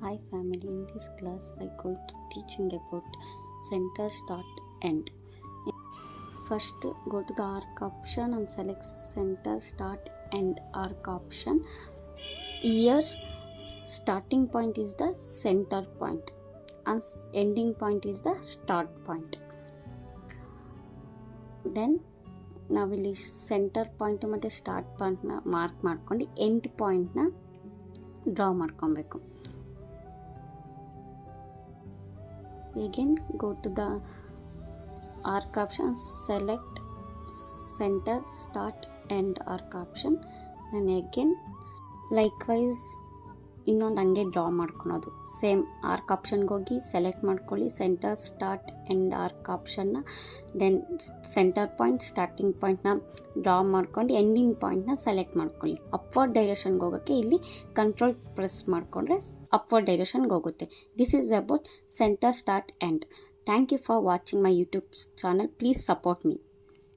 Hi family, in this class I going to teaching about center, start, end. First go to the arc option and select center, start, end arc option. Here starting point is the center point and ending point is the start point. Then ನಾವಿಲ್ಲಿ centre point ಮತ್ತು start ಪಾಯಿಂಟ್ನ mark ಮಾಡ್ಕೊಂಡು end ಪಾಯಿಂಟ್ನ draw ಮಾಡ್ಕೊಬೇಕು. Again go to the arc option, select center, start, end arc option and again likewise ಇನ್ನೊಂದು ಹಂಗೆ draw ಮಾಡ್ಕೊಳೋದು. Same arc ಆಪ್ಷನ್ಗೆ ಹೋಗಿ ಸೆಲೆಕ್ಟ್ ಮಾಡ್ಕೊಳ್ಳಿ ಸೆಂಟರ್, ಸ್ಟಾರ್ಟ್, ಎಂಡ್ ಆರ್ಕ್ ಆಪ್ಷನ್ನ. ದೆನ್ ಸೆಂಟರ್ ಪಾಯಿಂಟ್, ಸ್ಟಾರ್ಟಿಂಗ್ ಪಾಯಿಂಟ್ನ ಡ್ರಾ ಮಾಡ್ಕೊಂಡು ಎಂಡಿಂಗ್ ಪಾಯಿಂಟ್ನ ಸೆಲೆಕ್ಟ್ ಮಾಡ್ಕೊಳ್ಳಿ. ಅಪ್ವರ್ಡ್ ಡೈರೆಕ್ಷನ್ಗೆ ಹೋಗೋಕ್ಕೆ ಇಲ್ಲಿ ಕಂಟ್ರೋಲ್ ಪ್ರೆಸ್ ಮಾಡಿಕೊಂಡ್ರೆ ಅಪ್ವರ್ಡ್ ಡೈರೆಕ್ಷನ್ಗೆ ಹೋಗುತ್ತೆ. This is about centre, start, end. Thank you for watching my YouTube channel. Please support me.